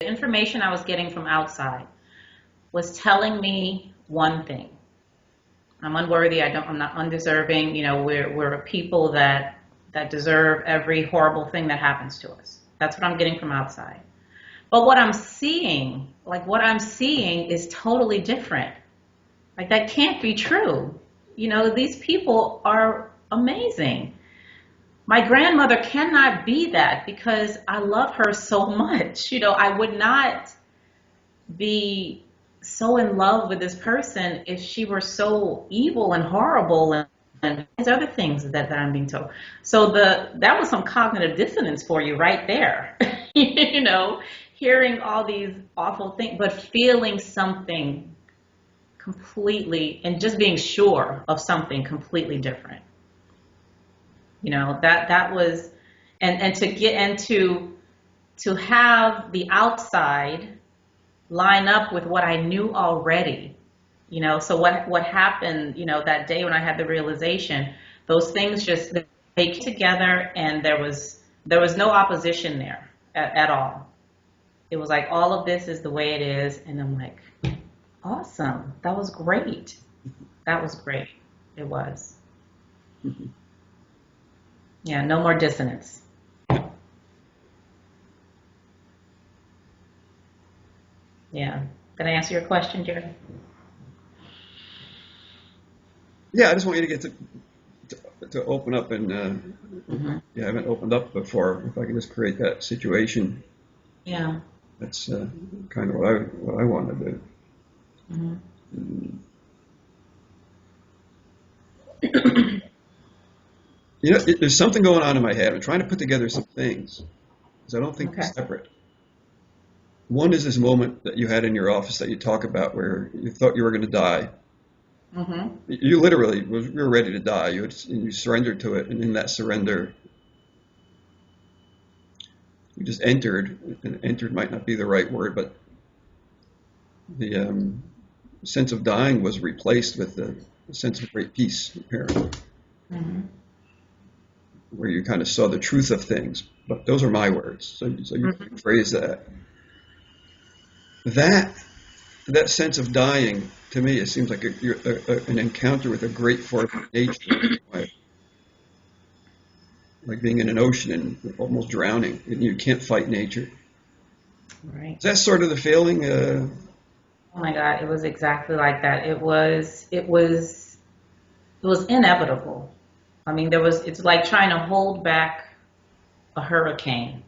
The information I was getting from outside was telling me one thing. I'm unworthy. I'm not undeserving. We're a people that deserve every horrible thing that happens to us. That's what I'm getting from outside. But what I'm seeing is totally different. Like, that can't be true. These people are amazing. My grandmother cannot be that because I love her so much. I would not be so in love with this person if she were so evil and horrible and these other things that I'm being told. So that was some cognitive dissonance for you right there. Hearing all these awful things, but feeling something completely, and just being sure of something completely different. That was, and to get into, to have the outside line up with what I knew already. So what happened, that day when I had the realization, those things just, they came together, and there was no opposition there at all. It was like, all of this is the way it is, and I'm like, awesome. That was great. That was great. It was. Yeah, no more dissonance. Yeah. Did I answer your question, Jerry? Yeah, I just want you to get to open up, and you haven't opened up before. If I can just create that situation. Yeah. That's kind of what I want to do. There's something going on in my head. I'm trying to put together some things because I don't think they're separate. One is this moment that you had in your office that you talk about where you thought you were going to die. You literally you were ready to die. You surrendered to it, and in that surrender, you just entered. And entered might not be the right word, but the sense of dying was replaced with the sense of great peace, apparently. Where you kind of saw the truth of things. But those are my words, so you can phrase that. That sense of dying, to me, it seems like an encounter with a great force of nature, like being in an ocean and almost drowning, and you can't fight nature. Right. Is that sort of the feeling? Oh my God, it was exactly like that. It was inevitable. I mean, it's like trying to hold back a hurricane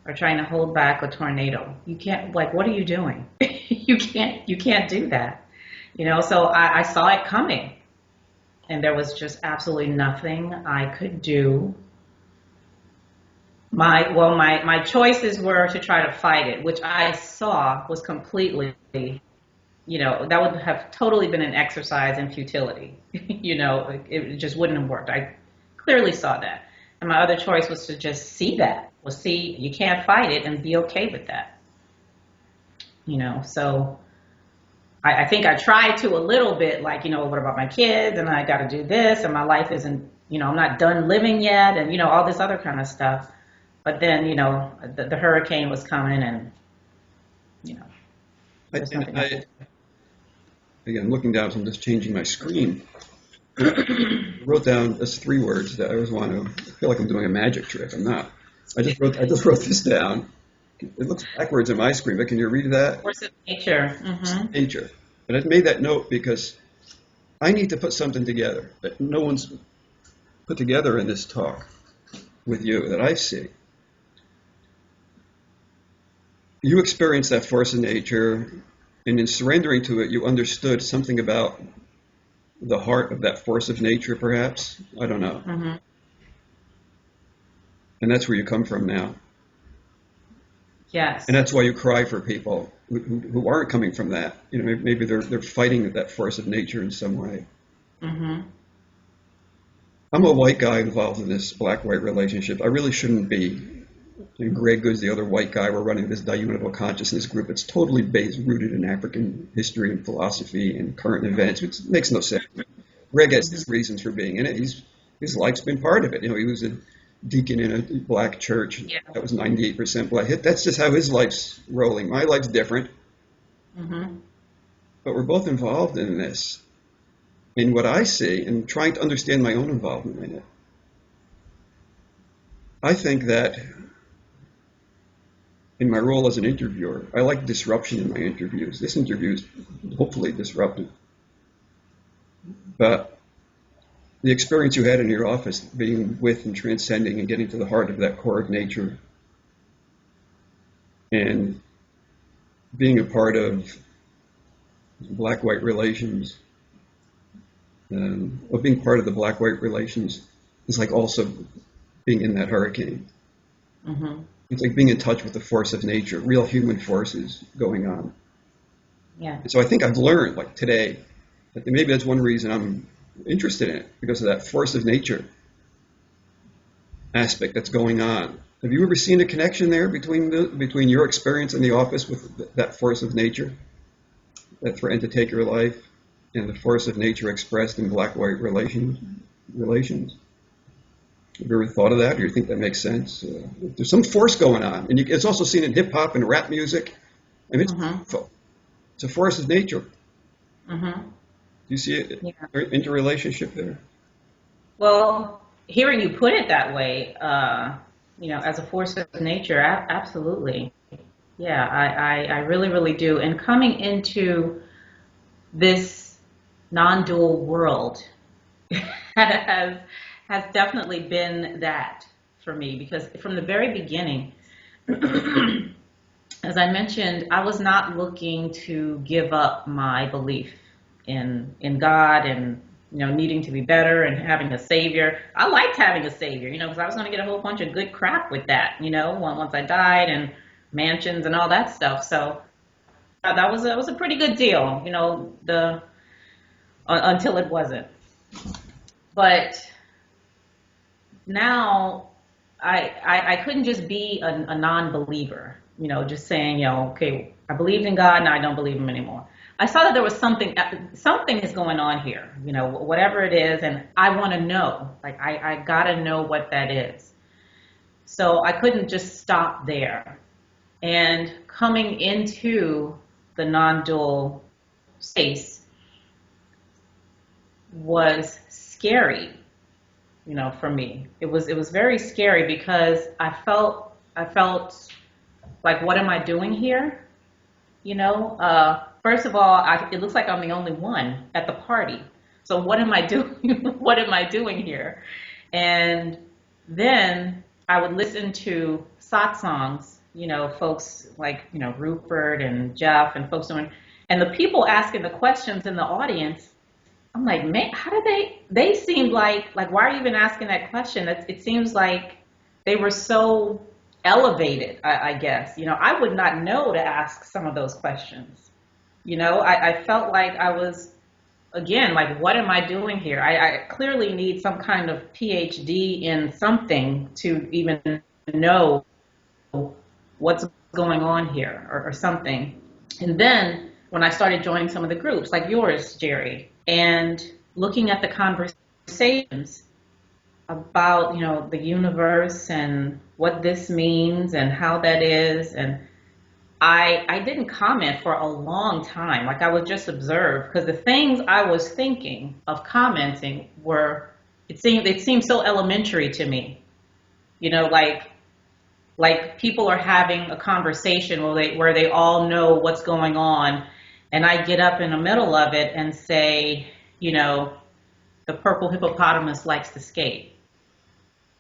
or trying to hold back a tornado. You can't, like, what are you doing? You can't do that. So I saw it coming, and there was just absolutely nothing I could do. My choices were to try to fight it, which I saw was completely, that would have totally been an exercise in futility. It just wouldn't have worked. I clearly saw that. And my other choice was to just see you can't fight it and be okay with that. So I think I tried to a little bit, like, what about my kids, and I got to do this, and my life isn't, I'm not done living yet, and, all this other kind of stuff. But then, the hurricane was coming, and, there's nothing else. Again, I'm looking down, so I'm just changing my screen. I wrote down just 3 words that I always want to. I feel like I'm doing a magic trick. I'm not. I just wrote this down. It looks backwards on my screen, but can you read that? Force of nature. Nature. But I made that note because I need to put something together that no one's put together in this talk with you that I see. You experienced that force of nature, and in surrendering to it, you understood something about the heart of that force of nature, perhaps. I don't know. And that's where you come from now. Yes. And that's why you cry for people who aren't coming from that. Maybe they're fighting that force of nature in some way. I'm a white guy involved in this black-white relationship. I really shouldn't be. And Greg Good's the other white guy. We're running this diurnal consciousness group. It's totally rooted in African history and philosophy and current events, which makes no sense. Greg has his reasons for being in it. His life's been part of it. He was deacon in a black church Yeah. that was 98% black. That's just how his life's rolling. My life's different, Mhm. but we're both involved in this. In what I see and trying to understand my own involvement in it, I think that in my role as an interviewer, I like disruption in my interviews. This interview is hopefully disruptive. But the experience you had in your office, being with and transcending and getting to the heart of that core of nature, and being a part of black-white relations, or being part of the black-white relations is like also being in that hurricane. Mhm. It's like being in touch with the force of nature, real human forces going on. Yeah. And so I think I've learned, like today, that maybe that's one reason I'm interested in it, because of that force of nature aspect that's going on. Have you ever seen a connection there between your experience in the office with that force of nature that threatened to take your life and the force of nature expressed in black-white relations? Have you ever thought of that, or you think that makes sense? There's some force going on, and it's also seen in hip hop and rap music. I mean, it's a force of nature. Mhm. Do you see it Yeah. interrelationship there? Well, hearing you put it that way, as a force of nature, absolutely. Yeah, I really, really do. And coming into this non-dual world has has definitely been that for me, because from the very beginning, as I mentioned, I was not looking to give up my belief in God and needing to be better and having a savior. I liked having a savior, because I was going to get a whole bunch of good crap with that, once I died, and mansions and all that stuff. So that was a pretty good deal, the until it wasn't. But now I couldn't just be a non-believer, just saying, okay, I believed in God, now I don't believe him anymore. I saw that there was something is going on here, whatever it is, and I want to know, like I gotta know what that is. So I couldn't just stop there. And coming into the non-dual space was scary, for me. It was very scary because I felt like, what am I doing here? First of all, it looks like I'm the only one at the party. So what am I doing? What am I doing here? And then I would listen to satsangs, folks like, Rupert and Jeff and folks doing, and the people asking the questions in the audience. I'm like, man, how did they seemed like, why are you even asking that question? It seems like they were so elevated, I guess. I would not know to ask some of those questions. I felt like I was, again, like, what am I doing here? I clearly need some kind of PhD in something to even know what's going on here, or something. And then when I started joining some of the groups, like yours, Jerry, and looking at the conversations about, the universe and what this means and how that is, and I didn't comment for a long time. Like, I would just observe, because the things I was thinking of commenting it seemed so elementary to me. Like people are having a conversation where they all know what's going on, and I get up in the middle of it and say, the purple hippopotamus likes to skate,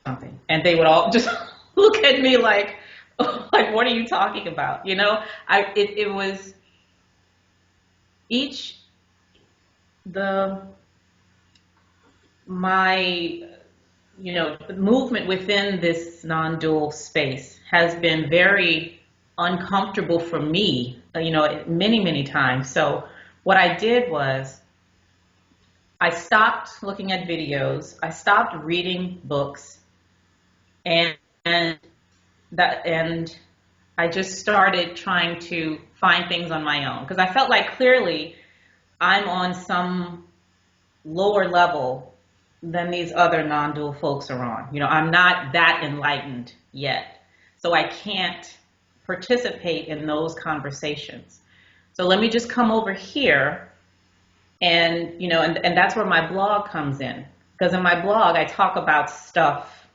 something, and they would all just look at me like, like, what are you talking about? It was each the my the movement within this non-dual space has been very uncomfortable for me, many, many times. So what I did was I stopped looking at videos, I stopped reading books, and and I just started trying to find things on my own, because I felt like clearly I'm on some lower level than these other non-dual folks are on. I'm not that enlightened yet, so I can't participate in those conversations. So let me just come over here, and and that's where my blog comes in, because in my blog I talk about stuff,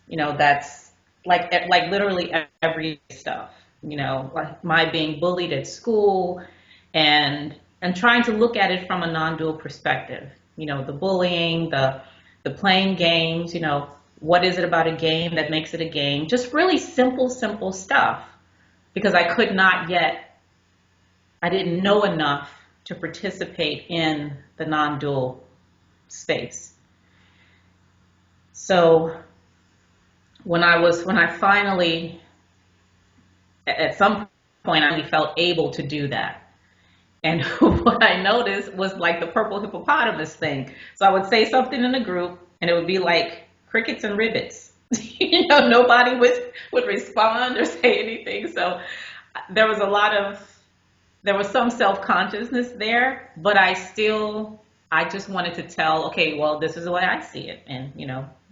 that's like literally every stuff, like my being bullied at school, and trying to look at it from a non-dual perspective. The bullying, the playing games, what is it about a game that makes it a game? Just really simple stuff, because I didn't know enough to participate in the non-dual space. So when I finally, at some point, I felt able to do that. And what I noticed was like the purple hippopotamus thing. So I would say something in a group, and it would be like crickets and ribbits. Nobody would respond or say anything. So there was some self-consciousness there, but I just wanted to tell, okay, well, this is the way I see it, and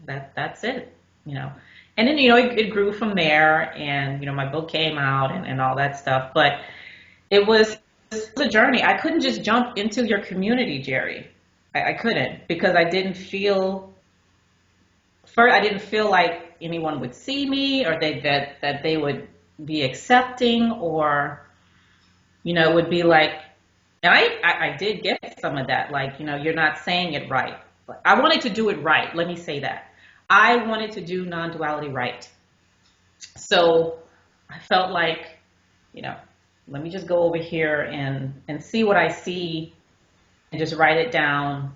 that's it. And then it grew from there, and my book came out, and all that stuff. But it was a journey. I couldn't just jump into your community, Jerry. I couldn't, because I didn't feel like anyone would see me, or that they would be accepting, or it would be like, and I did get some of that, like, you're not saying it right. But I wanted to do it right. Let me say that. I wanted to do non-duality right. So I felt like, let me just go over here and see what I see, and just write it down,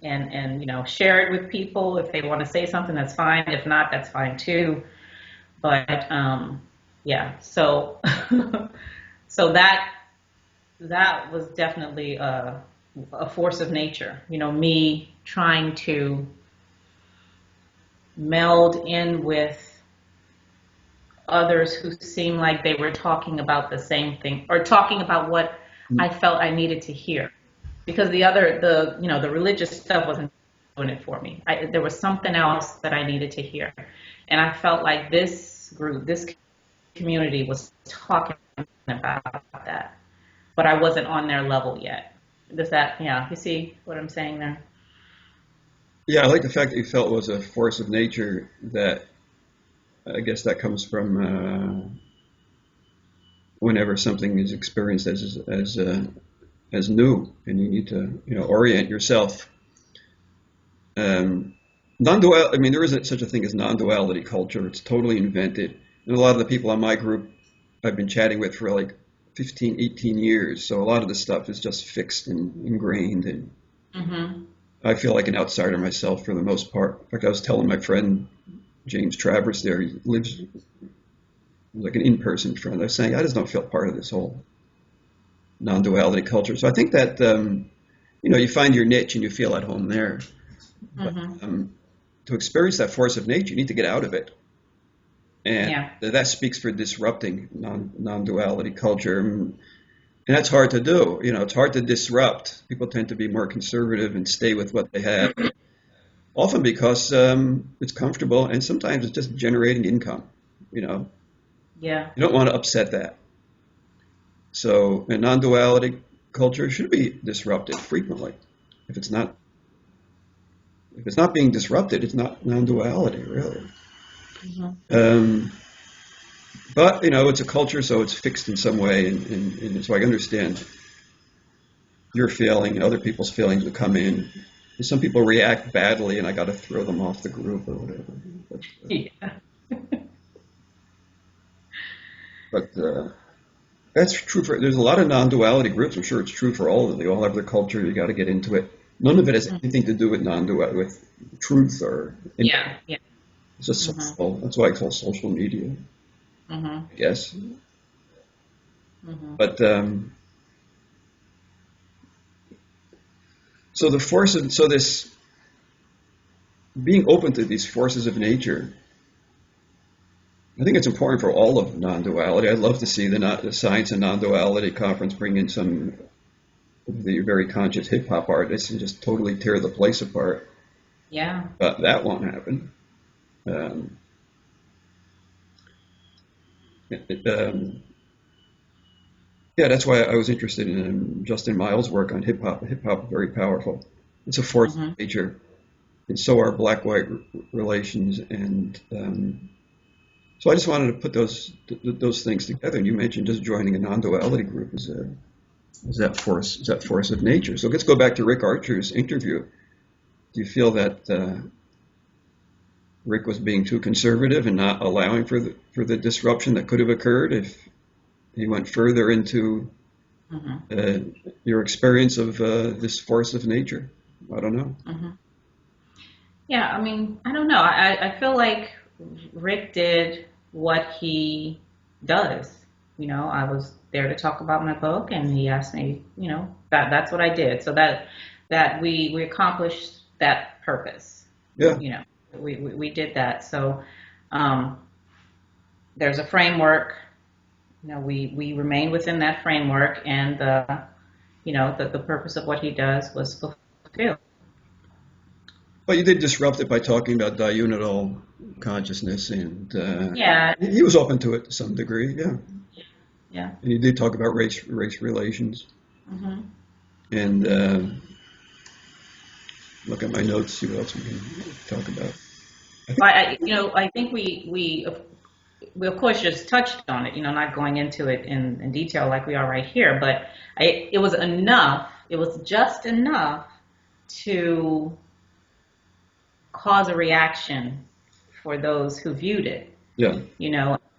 and share it with people. If they want to say something, that's fine. If not, that's fine too. But yeah, so so that was definitely a force of nature. Me trying to meld in with others who seemed like they were talking about the same thing, or talking about what I felt I needed to hear, because the religious stuff wasn't doing it for me. There was something else that I needed to hear, and I felt like this group, this community, was talking about that, but I wasn't on their level yet. You see what I'm saying there? Yeah, I like the fact that you felt it was a force of nature. That, I guess, that comes from whenever something is experienced as new, and you need to orient yourself. Non-dual. I mean, there isn't such a thing as non-duality culture. It's totally invented, and a lot of the people on my group I've been chatting with for like 15, 18 years. So a lot of the stuff is just fixed and ingrained, and I feel like an outsider myself for the most part. In fact, I was telling my friend James Travers there, he lives like an in-person friend. I was saying, I just don't feel part of this whole non-duality culture. So I think that, you find your niche and you feel at home there. But, to experience that force of nature, you need to get out of it. And that speaks for disrupting non-duality culture. And that's hard to do. It's hard to disrupt. People tend to be more conservative and stay with what they have. Often because it's comfortable, and sometimes it's just generating income, Yeah. You don't want to upset that. So a non-duality culture should be disrupted frequently. If it's not being disrupted, it's not non-duality, really. But it's a culture, so it's fixed in some way, and so I understand your feeling and other people's feelings will come in. Some people react badly, and I got to throw them off the group or whatever. But that's true there's a lot of non-duality groups. I'm sure it's true for all of them. They all have their culture. You got to get into it. None of it has anything to do with non-duality, with truth or anything. It's just social. That's why I call social media, I guess. But so this being open to these forces of nature, I think it's important for all of non-duality. I'd love to see the Science and Non-Duality Conference bring in some of the very conscious hip hop artists and just totally tear the place apart. Yeah. But that won't happen. Um, it, yeah, that's why I was interested in Justin Miles' work on hip hop. Hip hop is very powerful. It's a force of Hmm. nature, and so are black-white relations. And so I just wanted to put those things together. And you mentioned just joining a non-duality group is that force of nature. So let's go back to Rick Archer's interview. Do you feel that Rick was being too conservative and not allowing for the disruption that could have occurred if he went further into Hmm. uh, your experience of this force of nature? I don't know. Hmm. Yeah, I mean, I don't know. I feel like Rick did what he does. I was there to talk about my book, and he asked me, that's what I did. So that we accomplished that purpose. Yeah, You know, we did that. So um, there's a framework. We remain within that framework, and the purpose of what he does was fulfilled. but you did disrupt it by talking about diurnal consciousness, and Yeah, he was open to it to some degree. Yeah, yeah. and you did talk about race relations, Hmm. and look at my notes, see what else we can talk about. I think, I think we of course just touched on it, not going into it in detail like we are right here, but it was enough. It was just enough to cause a reaction for those who viewed it. yeah,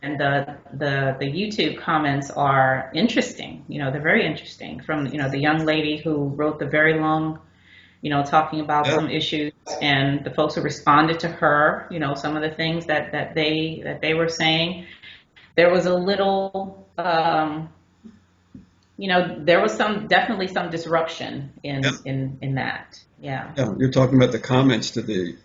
And the YouTube comments are interesting. They're very interesting. From the young lady who wrote the very long, talking about yeah, some issues, and the folks who responded to her, some of the things that they were saying. There was a little, there was definitely some disruption yeah, in that. Yeah. yeah. You're talking about the comments to the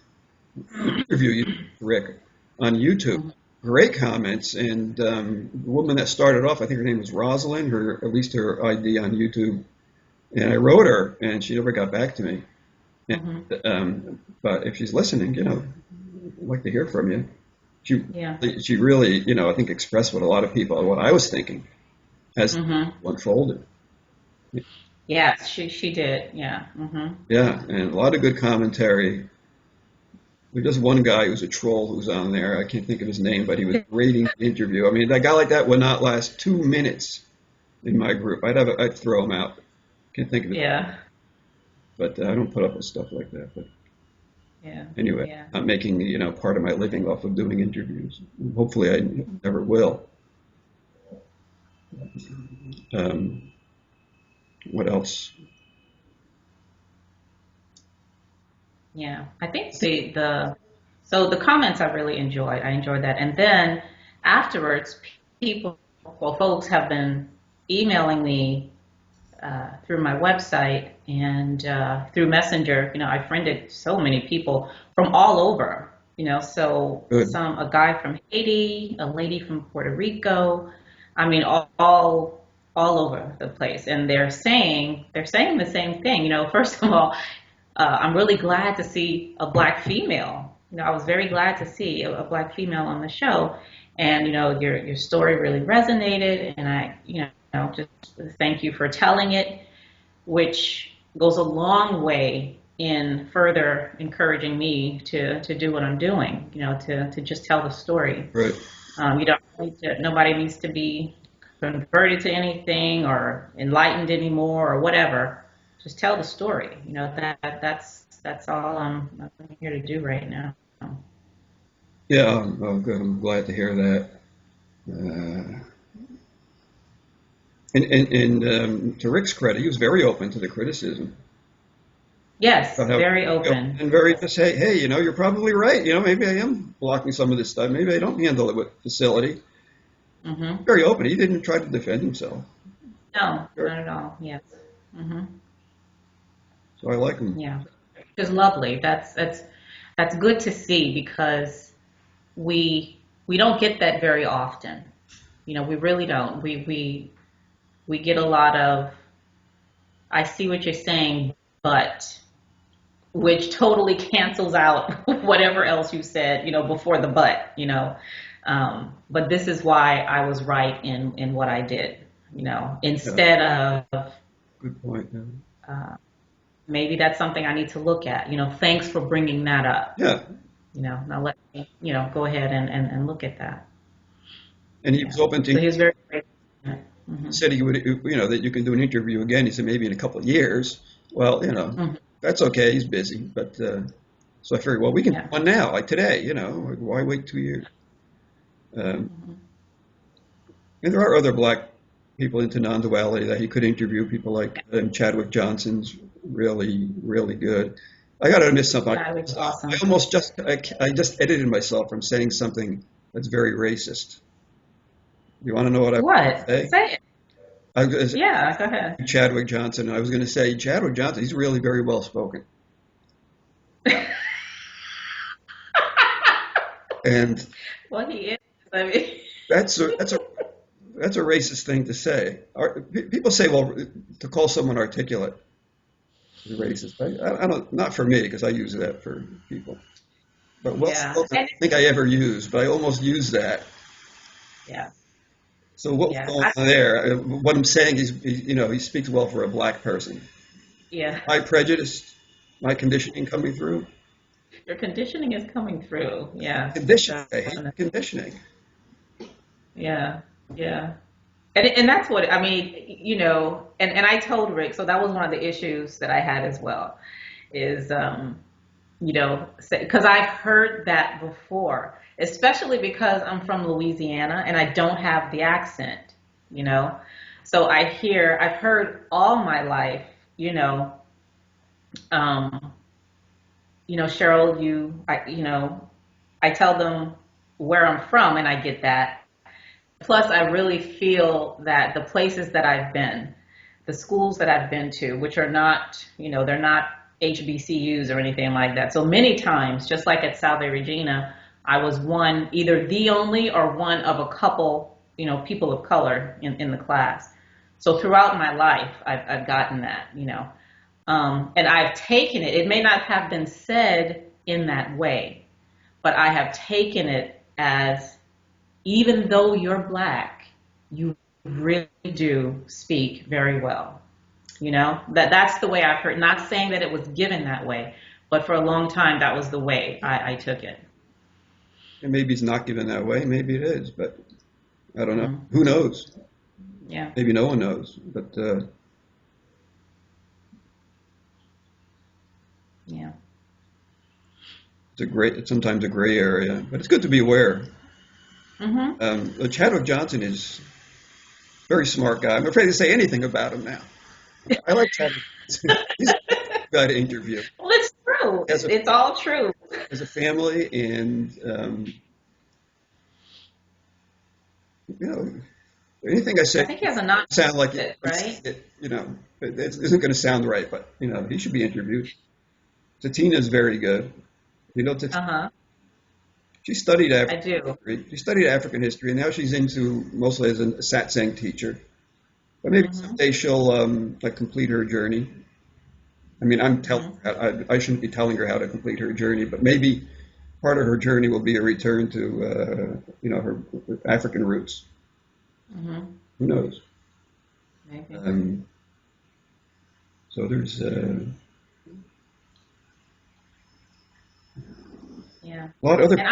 interview you did with Rick on YouTube. Mhm. Great comments, and the woman that started off, I think her name was Rosalind, her at least her ID on YouTube. And I wrote her, and she never got back to me. And, Mhm. but if she's listening, I'd like to hear from you. She Yeah. she really, I think expressed what a lot of people, what I was thinking as Mhm. unfolded. Yes, she did. Yeah. Mhm. Yeah, and a lot of good commentary. There's just one guy who's a troll who's on there. I can't think of his name, but he was rating the interview. I mean, a guy like that would not last 2 minutes in my group. I'd throw him out. Can't think of it, Yeah. but I don't put up with stuff like that. But Yeah. anyway, Yeah. I'm making part of my living off of doing interviews. Hopefully, I never will. Um, what else? Yeah. I think the comments I really enjoyed. I enjoyed that. And then afterwards, people, well, folks have been emailing me through my website and through Messenger. I friended so many people from all over. So Good. a guy from Haiti, a lady from Puerto Rico. I mean, all over the place, and they're saying the same thing. First of all, I'm really glad to see a black female. I was very glad to see a black female on the show, and your story really resonated, and I just thank you for telling it, which goes a long way in further encouraging me to do what I'm doing. To just tell the story. Right. You don't need to, nobody needs to be converted to anything or enlightened anymore or whatever. Just tell the story. That's all I'm here to do right now. Yeah. Oh, good. I'm glad to hear that. Uh, and to Rick's credit, he was very open to the criticism. Yes, About how, very open. and very just hey, you're probably right. Maybe I am blocking some of this stuff. Maybe I don't handle it with facility. Mhm. Very open. He didn't try to defend himself. No, Sure. not at all. Yes. Mhm. So I like him. Yeah. It's lovely. That's good to see because we we don't get that very often. We really don't. We get a lot of I see what you're saying, but which totally cancels out whatever else you said, before the but, but this is why I was right in what I did, instead of, Good point. Yeah. maybe that's something I need to look at, thanks for bringing that up, Yeah. now let me, go ahead and look at that. And he was open to. So he was very grateful. He said he would, that you can do an interview again. He said maybe in a couple of years. Well, that's okay. He's busy, but so I figured, well, we can do one now, like today. Why wait 2 years? And there are other black people into non-duality that he could interview. People like Chadwick Johnson's really, really good. I got to admit something. Chadwick's awesome. I just edited myself from saying something that's very racist. You want to know what I What? say? Say it. Yeah, go ahead. Chadwick Johnson. I was going to say Chadwick Johnson. He's really very well spoken. And well, he is. I mean, that's a racist thing to say. People say, well, to call someone articulate is racist. I don't. Not for me, because I use that for people. But I don't think I ever used, but I almost used that. Yeah. So what was going on there? What I'm saying is, he speaks well for a black person. Yeah. My prejudice, my conditioning coming through. Your conditioning is coming through. Yeah. Conditioning. I hate conditioning. Yeah. Yeah. And that's what, I mean, and I told Rick, so that was one of the issues that I had as well, is, because I've heard that before, especially because I'm from Louisiana and I don't have the accent, So I've heard all my life, Cheryl, I tell them where I'm from and I get that. Plus, I really feel that the places that I've been, the schools that I've been to, which are not, they're not HBCUs or anything like that. So many times, just like at Salve Regina, I was either the only or one of a couple, people of color in the class. So throughout my life, I've gotten that, and I've taken it. It may not have been said in that way, but I have taken it as, even though you're black, you really do speak very well. That's the way I've heard. Not saying that it was given that way, but for a long time, that was the way I took it. And maybe it's not given that way. Maybe it is, but I don't know. Who knows? Yeah. Maybe no one knows, but yeah. It's sometimes a gray area, but it's good to be aware. Mm-hmm. Chadwick Johnson is a very smart guy. I'm afraid to say anything about him now. I like Chadwick Johnson. He's a guy to interview. Well, it's true. It's all true. As a family, and anything I say, I think he has a sound like it, right? It isn't going to sound right, but he should be interviewed. Tatina's very good. Tatina. She studied African history. She studied African history, and now she's into mostly as a satsang teacher. But maybe someday she'll complete her journey. I mean, I'm telling her, I shouldn't be telling her how to complete her journey, but maybe part of her journey will be a return to her African roots. Mm-hmm. Who knows? Maybe. So there's. Yeah. A lot of other. And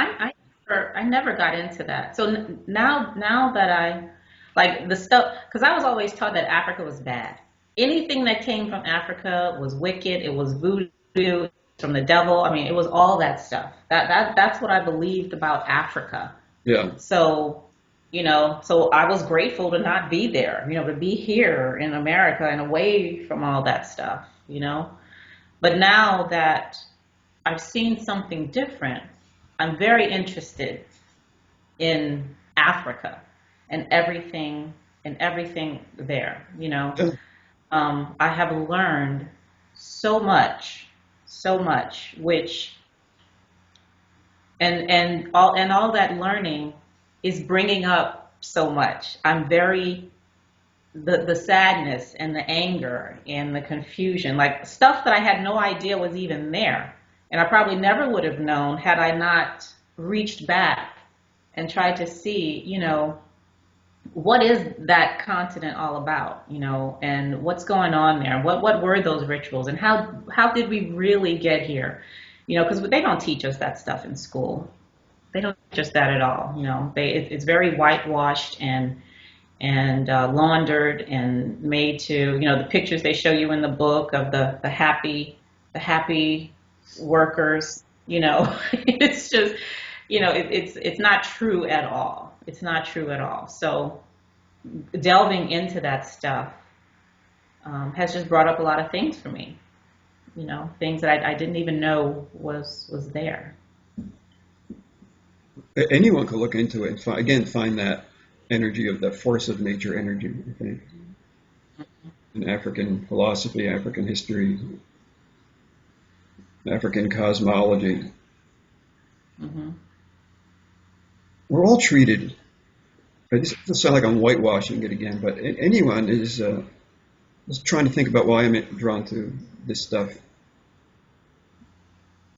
I never got into that. So now that I like the stuff, because I was always taught that Africa was bad. Anything that came from Africa was wicked. It was voodoo, from the devil. I mean, it was all that stuff. That's what I believed about Africa. Yeah. So, so I was grateful to not be there. To be here in America and away from all that stuff. But now that I've seen something different, I'm very interested in Africa and everything there. I have learned so much, which and all that learning is bringing up so much. I'm very the sadness and the anger and the confusion, like stuff that I had no idea was even there. And I probably never would have known had I not reached back and tried to see, what is that continent all about, and what's going on there? What were those rituals, and how did we really get here? Because they don't teach us that stuff in school. They don't teach us that at all. It's very whitewashed and laundered and made to, the pictures they show you in the book of the happy workers. It's just, it's not true at all. It's not true at all. So delving into that stuff has just brought up a lot of things for me. Things that I didn't even know was there. Anyone could look into it and find that energy of the force of nature energy, I think. In African philosophy, African history, African cosmology. Mm-hmm. We're all treated, this doesn't sound like I'm whitewashing it again, but anyone is trying to think about why I'm drawn to this stuff.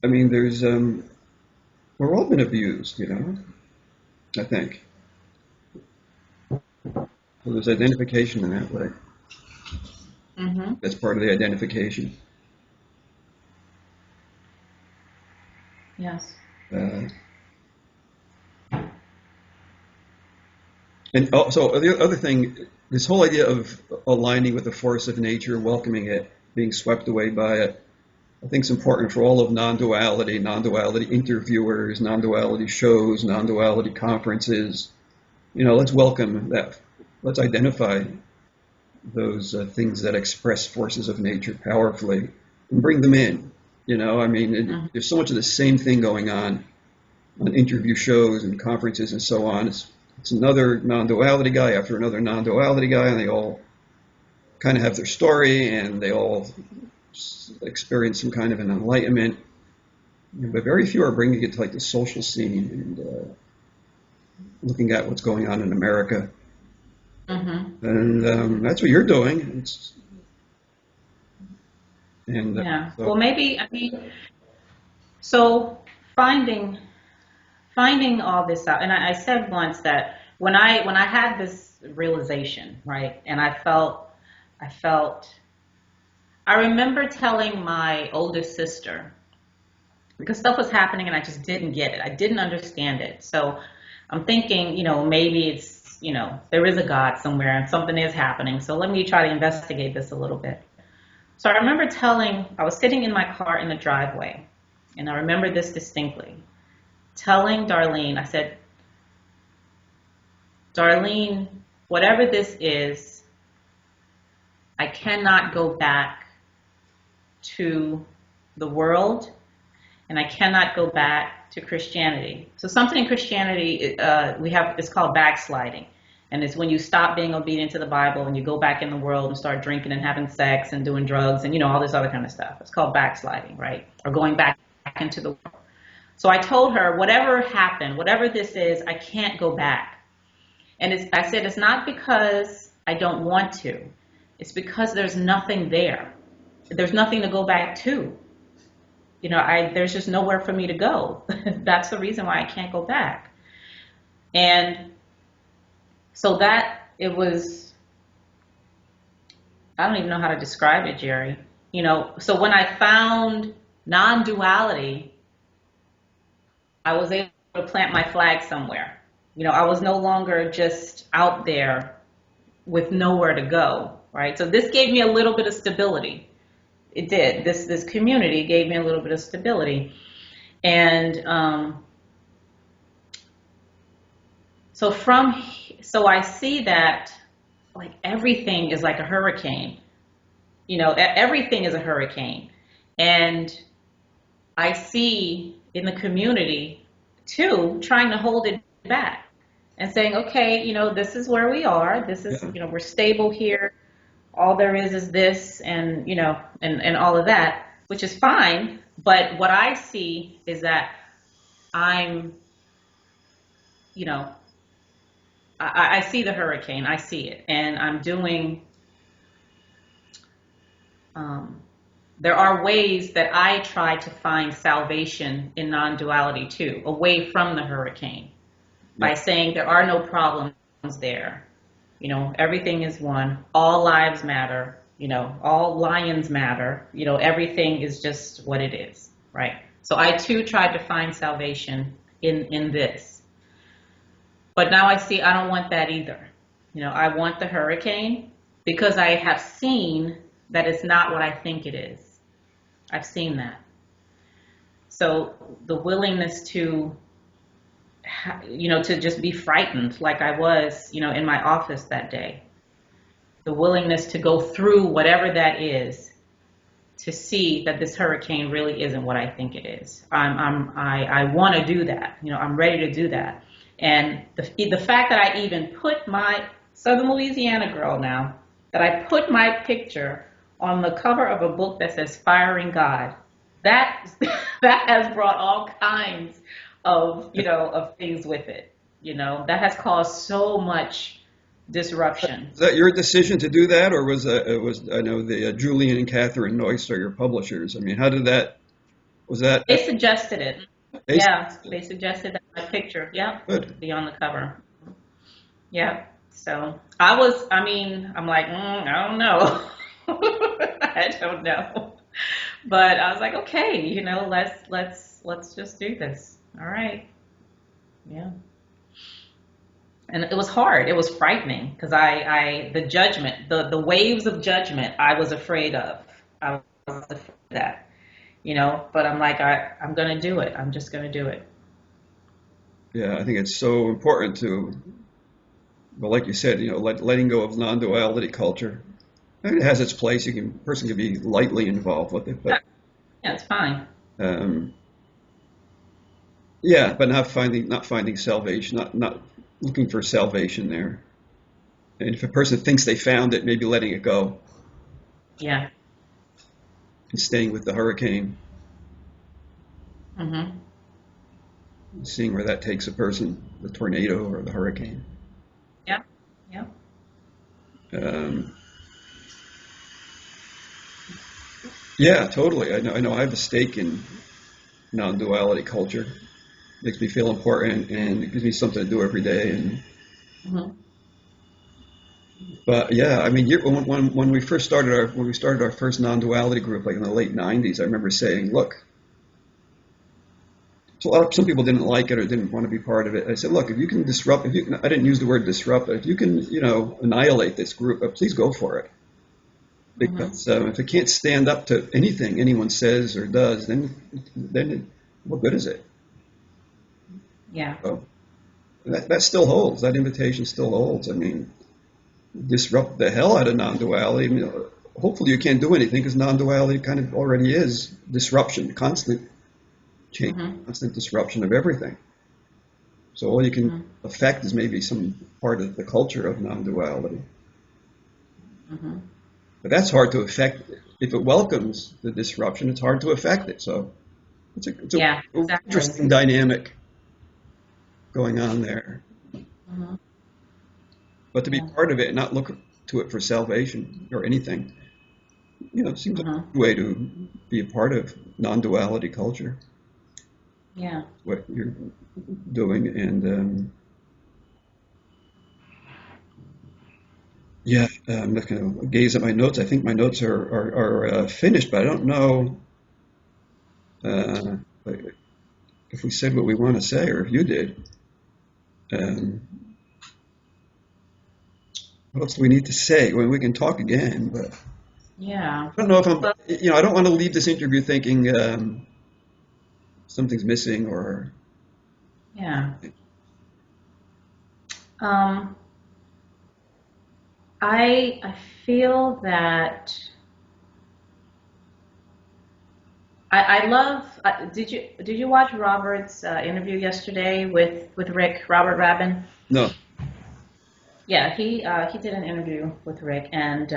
I mean, we're all been abused, I think. So there's identification in that way. Mm-hmm. That's part of the identification. Yes. And also, the other thing, this whole idea of aligning with the force of nature, welcoming it, being swept away by it, I think it's important for all of non-duality interviewers, non-duality shows, non-duality conferences. Let's welcome that. Let's identify those things that express forces of nature powerfully and bring them in. There's so much of the same thing going on interview shows and conferences and so on. It's another non-duality guy after another non-duality guy, and they all kind of have their story, and they all experience some kind of an enlightenment. But very few are bringing it to like the social scene and looking at what's going on in America. Mm-hmm. And that's what you're doing. Yeah. So, well, maybe, so finding all this out, and I said once that when I had this realization, right, and I remember telling my oldest sister, because stuff was happening and I just didn't get it. I didn't understand it. So I'm thinking, maybe it's, there is a God somewhere and something is happening. So let me try to investigate this a little bit. So I remember I was sitting in my car in the driveway, and I remember this distinctly, telling Darlene, I said, Darlene, whatever this is, I cannot go back to the world, and I cannot go back to Christianity. So something in Christianity it's called backsliding. And it's when you stop being obedient to the Bible and you go back in the world and start drinking and having sex and doing drugs and, all this other kind of stuff. It's called backsliding, right? Or going back into the world. So I told her, whatever happened, whatever this is, I can't go back. And I said, it's not because I don't want to. It's because there's nothing there. There's nothing to go back to. There's just nowhere for me to go. That's the reason why I can't go back. And so it was, I don't even know how to describe it, Jerry. So when I found non-duality, I was able to plant my flag somewhere. I was no longer just out there with nowhere to go, right? So this gave me a little bit of stability. It did. This community gave me a little bit of stability. And so I see that like everything is like a hurricane. Everything is a hurricane. And I see in the community too, trying to hold it back and saying, okay, this is where we are. This is, we're stable here. All there is this, and, and all of that, which is fine. But what I see is that I'm I see the hurricane. I see it, and I'm doing. Um, there are ways that I try to find salvation in non-duality too, away from the hurricane, by Yeah. saying there are no problems there. You know, everything is one. All lives matter. You know, all lions matter. You know, everything is just what it is, right? So I too tried to find salvation in this. But now I see I don't want that either. You know, I want the hurricane because I have seen that it's not what I think it is. I've seen that. So the willingness to, you know, to just be frightened like I was, you know, in my office that day. The willingness to go through whatever that is to see that this hurricane really isn't what I think it is. I want to do that. You know, I'm ready to do that. And the fact that I even put my Southern Louisiana girl now, that I put my picture on the cover of a book that says Firing God, that that has brought all kinds of, you know, of things with it. You know, that has caused so much disruption. Is that your decision to do that, or was I know the Julian and Catherine Noyce are your publishers? I mean, how did that was that? They suggested it. They Yeah, they suggested that my picture, yeah, good. be on the cover. Yeah. So I mean, I'm like, I don't know. I don't know. But I was like, okay, you know, let's just do this. All right. Yeah. And it was hard. It was frightening because the judgment, the waves of judgment I was afraid of. I was afraid of that, you know, but I'm like, I'm going to do it. I'm just going to do it. Yeah, I think it's so important to, well, like you said, you know, letting go of non-duality culture. I mean, it has its place. Person can be lightly involved with it, but Yeah, it's fine. um, yeah, but not finding salvation, not looking for salvation there. And if a person thinks they found it, maybe letting it go Yeah. and staying with the hurricane, Mhm. and seeing where that takes a person, the tornado or the hurricane. Yeah. Yeah. Um, yeah, totally. I know. I have a stake in non-duality culture. Makes me feel important, and it gives me something to do every day. And Mhm. but yeah, I mean, when we first started our first non-duality group, like in the late '90s, I remember saying, "Look, so some people didn't like it or didn't want to be part of it." I said, "Look, if you can disrupt, I didn't use the word disrupt, but if you can, you know, annihilate this group, please go for it. Mhm. Because if it can't stand up to anything anyone says or does, what good is it?" Yeah. So that still holds. That invitation still holds. I mean, disrupt the hell out of non-duality. I mean, hopefully you can't do anything because non-duality kind of already is disruption, constant change, Mhm. constant disruption of everything. So all you can Mhm. affect is maybe some part of the culture of non-duality. Mhm. But that's hard to affect. If it welcomes the disruption, it's hard to affect it. So it's a Yeah. Exactly. interesting dynamic going on there. Mhm. But to be Yeah. part of it and not look to it for salvation or anything, you know, it seems like Mhm. a way to be a part of non-duality culture. Yeah. What you're doing, and yeah, I'm just going to gaze at my notes. I think my notes are finished, but I don't know uh, if we said what we want to say or if you did. Um, what else do we need to say? Well, we can talk again, but Yeah. I don't know if I'm, Well, you know, I don't want to leave this interview thinking something's missing or. yeah. Um, I feel that I love. Did you watch Robert's interview yesterday with Rick Robert Rabin? No. Yeah, he did an interview with Rick, and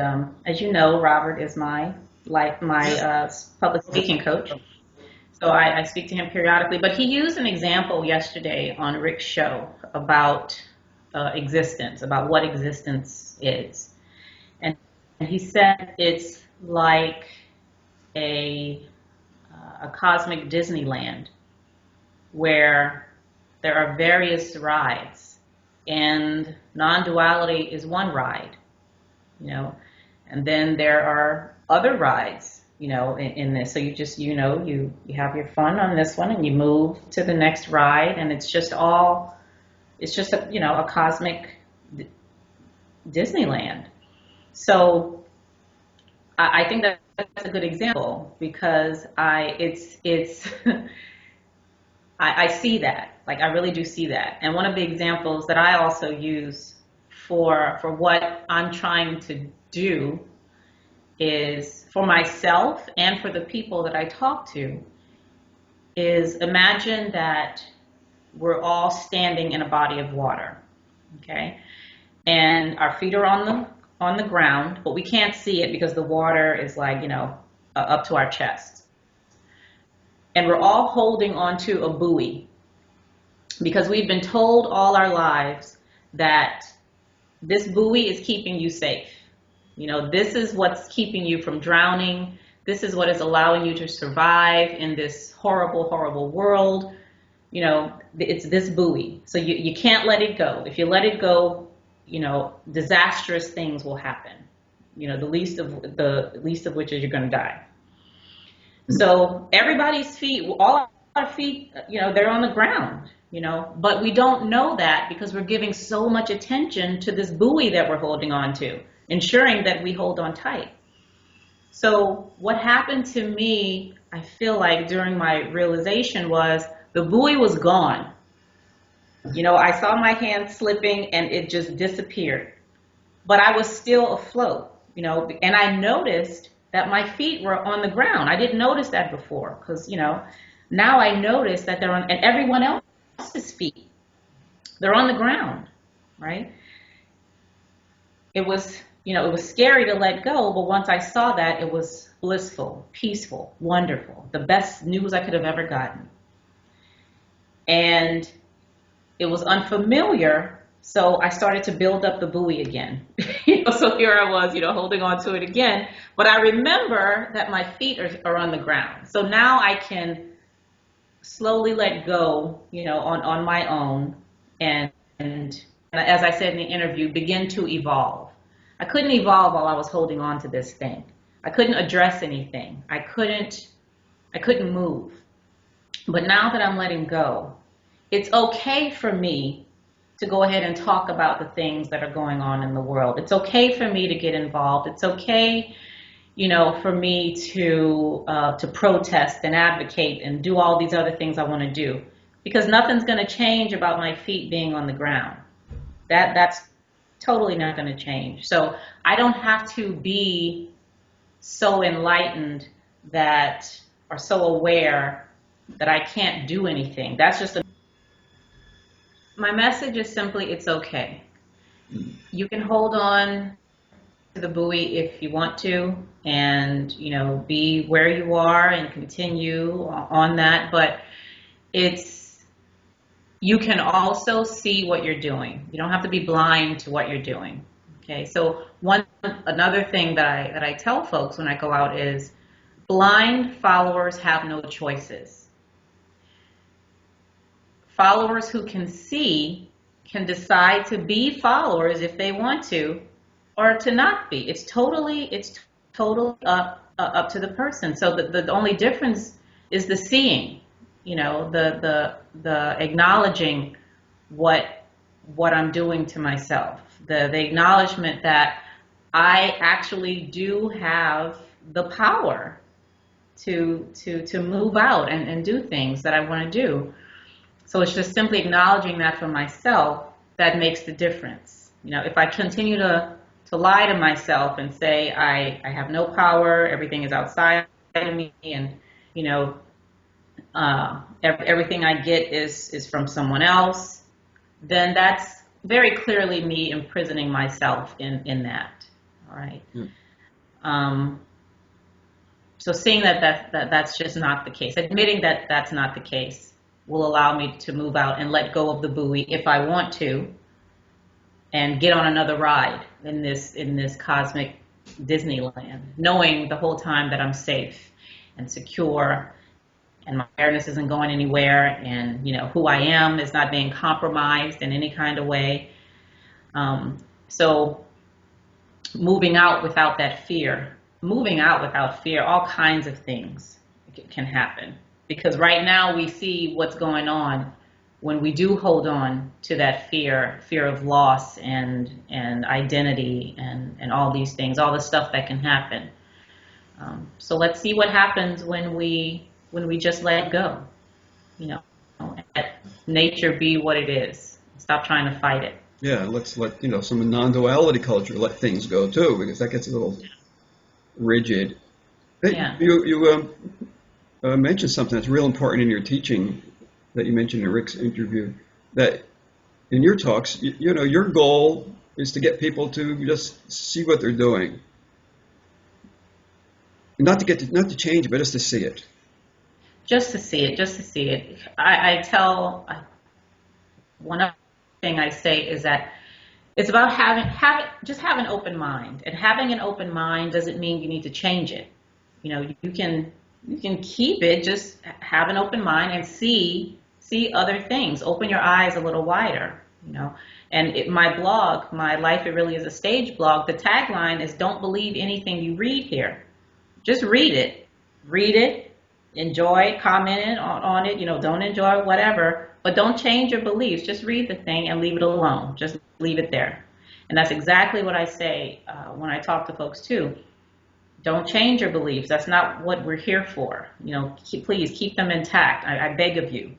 as you know, Robert is my public speaking coach. So I speak to him periodically. But he used an example yesterday on Rick's show about existence, about what existence is. And he said it's like a cosmic Disneyland where there are various rides, and non-duality is one ride, and then there are other rides, in this. So you just, you have your fun on this one and you move to the next ride, and it's just a cosmic Disneyland. So I think that's a good example, because I see that, like I really do see that. And one of the examples that I also use for what I'm trying to do is, for myself and for the people that I talk to, is imagine that we're all standing in a body of water, okay? And our feet are on the ground, but we can't see it because the water is like, up to our chest. And we're all holding onto a buoy because we've been told all our lives that this buoy is keeping you safe. This is what's keeping you from drowning. This is what is allowing you to survive in this horrible, horrible world. It's this buoy. So you can't let it go. If you let it go, disastrous things will happen. The least of which is you're going to die. So everybody's feet, all our feet, they're on the ground, but we don't know that because we're giving so much attention to this buoy that we're holding on to, ensuring that we hold on tight. So what happened to me, I feel like, during my realization was the buoy was gone. I saw my hand slipping and it just disappeared, but I was still afloat, and I noticed that my feet were on the ground. I didn't notice that before because, now I notice that they're on, and everyone else's feet, they're on the ground, right? It was scary to let go, but once I saw that, it was blissful, peaceful, wonderful, the best news I could have ever gotten. And it was unfamiliar, so I started to build up the buoy again. So here I was, holding on to it again. But I remember that my feet are on the ground. So now I can slowly let go, on my own. And as I said in the interview, begin to evolve. I couldn't evolve while I was holding on to this thing. I couldn't address anything. I couldn't move. But now that I'm letting go, it's okay for me to go ahead and talk about the things that are going on in the world. It's okay for me to get involved. It's okay, for me to protest and advocate and do all these other things I want to do, because nothing's going to change about my feet being on the ground. That's totally not going to change. So I don't have to be so enlightened that, or so aware that I can't do anything. That's just my message is simply, it's okay. You can hold on to the buoy if you want to, and be where you are and continue on that. But you can also see what you're doing. You don't have to be blind to what you're doing. Okay. So another thing that I tell folks when I go out is, blind followers have no choices. Followers who can see can decide to be followers if they want to, or to not be. It's totally up to the person. So the only difference is the seeing, the acknowledging what I'm doing to myself, the acknowledgement that I actually do have the power to move out and do things that I want to do. So it's just simply acknowledging that for myself that makes the difference. If I continue to lie to myself and say I have no power, everything is outside of me, and everything I get is from someone else, then that's very clearly me imprisoning myself in that. All right. So seeing that's just not the case, admitting that that's not the case, will allow me to move out and let go of the buoy if I want to, and get on another ride in this cosmic Disneyland, knowing the whole time that I'm safe and secure, and my awareness isn't going anywhere, and who I am is not being compromised in any kind of way. So moving out without that fear, all kinds of things can happen, because right now we see what's going on when we do hold on to that fear of loss and identity and all these things, all the stuff that can happen. So let's see what happens when we just let go, let nature be what it is. Stop trying to fight it. Yeah, let's let some non-duality culture let things go too, because that gets a little rigid. Yeah. You mentioned something that's real important in your teaching that you mentioned in Rick's interview, that in your talks, your goal is to get people to just see what they're doing, not to change, but just to see it. Just to see it. I tell one other thing I say is that it's about just have an open mind, and having an open mind doesn't mean you need to change it. You can keep it, just have an open mind and see other things. Open your eyes a little wider, And my blog, My Life It Really Is a Stage blog, the tagline is don't believe anything you read here. Just read it. Read it, enjoy, comment on it, don't enjoy it, whatever, but don't change your beliefs. Just read the thing and leave it alone. Just leave it there. And that's exactly what I say when I talk to folks too. Don't change your beliefs. That's not what we're here for. Please keep them intact. I beg of you.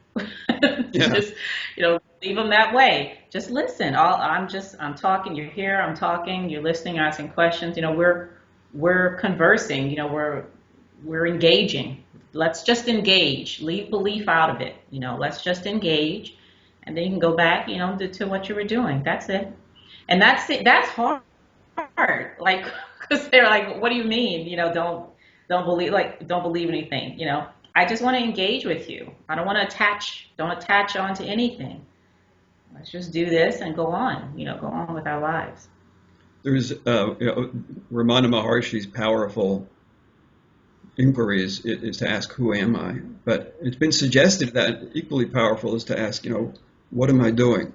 Yeah. Just, leave them that way. Just listen. I'm talking. You're here. I'm talking. You're listening. You're asking questions. We're conversing. We're engaging. Let's just engage. Leave belief out of it. Let's just engage, and then you can go back, to what you were doing. That's it. And that's it. That's hard. Like, because they're like, what do you mean? Don't believe anything. I just want to engage with you. I don't want to don't attach onto anything. Let's just do this and go on. Go on with our lives. There's Ramana Maharshi's powerful inquiries is to ask, who am I? But it's been suggested that equally powerful is to ask, what am I doing?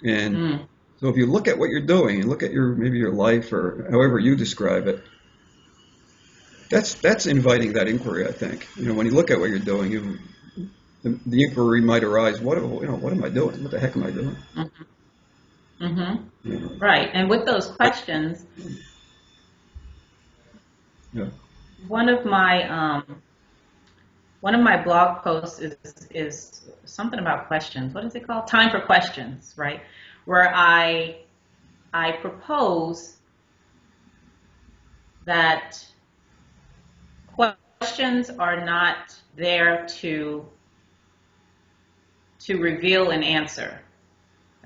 And so if you look at what you're doing and look at maybe your life or however you describe it, that's inviting that inquiry, I think. When you look at what you're doing, the inquiry might arise, what am I doing? What the heck am I doing? Mm-hmm. Mm-hmm. Right. And with those questions, one of my blog posts is something about questions. What is it called? Time for Questions, right? Where I propose that questions are not there to reveal an answer.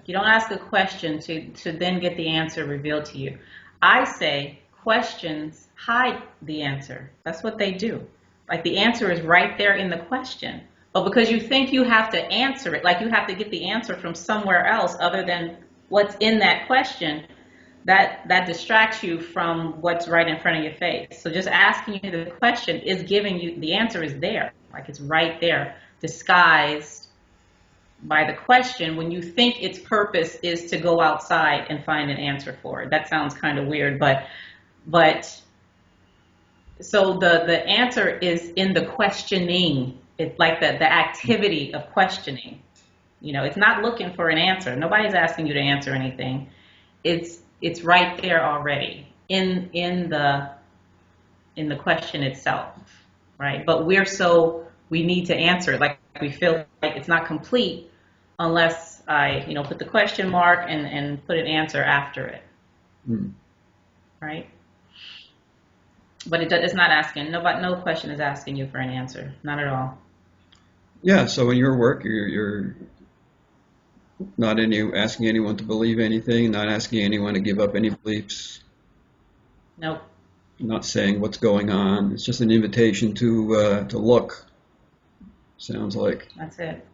You don't ask a question to then get the answer revealed to you. I say questions hide the answer. That's what they do. Like, the answer is right there in the question. But because you think you have to answer it, like you have to get the answer from somewhere else other than what's in that question, that distracts you from what's right in front of your face. So just asking you the question is giving you, the answer is there. Like, it's right there, disguised by the question, when you think its purpose is to go outside and find an answer for it. That sounds kind of weird, but so the answer is in the questioning. It's like the activity of questioning. It's not looking for an answer. Nobody's asking you to answer anything. It's right there already in the question itself, right? But we need to answer it. Like, we feel like it's not complete unless I, put the question mark and put an answer after it, right? But it's not asking. No question is asking you for an answer. Not at all. Yeah. So in your work, you're not asking anyone to believe anything, not asking anyone to give up any beliefs. Nope. Not saying what's going on. It's just an invitation to look. Sounds like. That's it.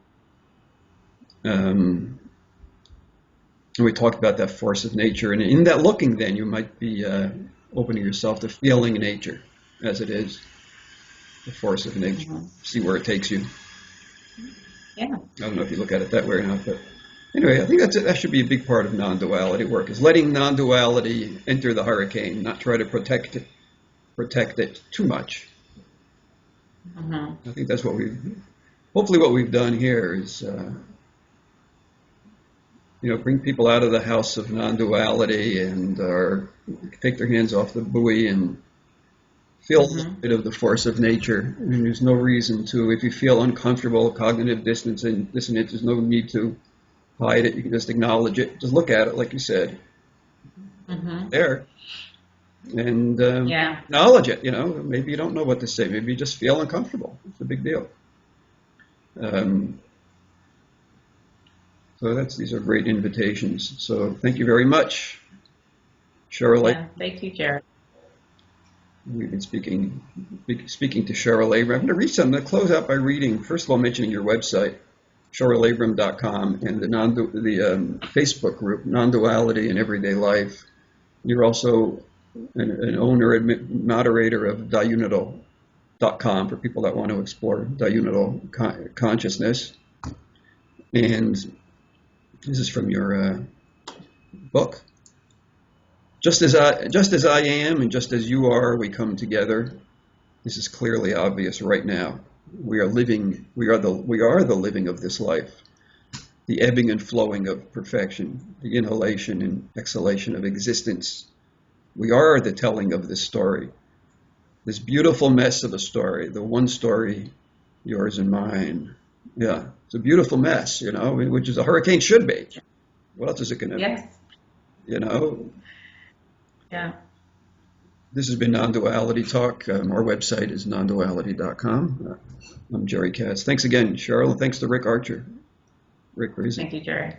And And we talked about that force of nature. And in that looking, then, you might be opening yourself to feeling nature as it is, the force of nature. See where it takes you. Yeah. I don't know if you look at it that way or not, but anyway, I think that should be a big part of non-duality work, is letting non-duality enter the hurricane, not try to protect it too much. I think that's hopefully what we've done here is, bring people out of the house of non-duality and take their hands off the buoy and feel a bit of the force of nature. I mean, there's no reason to, if you feel uncomfortable, cognitive dissonance, there's no need to hide it. You can just acknowledge it. Just look at it, like you said. There. And acknowledge it. Maybe you don't know what to say. Maybe you just feel uncomfortable. It's a big deal. So these are great invitations. So thank you very much, Cheryl. Yeah, thank you, Jared. We've been speaking to Cheryl Abram. I'm going to close out by reading, first of all, mentioning your website, CherylAbram.com, and the Facebook group, Non-Duality in Everyday Life. You're also an owner and moderator of diunital.com for people that want to explore diunital consciousness. And this is from your book. Just as I am and just as you are, we come together. This is clearly obvious right now. We are the living of this life, the ebbing and flowing of perfection, the inhalation and exhalation of existence. We are the telling of this story, this beautiful mess of a story, the one story, yours and mine. Yeah, it's a beautiful mess, which is a hurricane should be. What else is it going to be? Yes. Yeah. This has been Non-Duality Talk. Our website is nonduality.com. I'm Jerry Katz. Thanks again, Cheryl, and thanks to Rick Archer. Rick, where is he? Thank you, Jerry.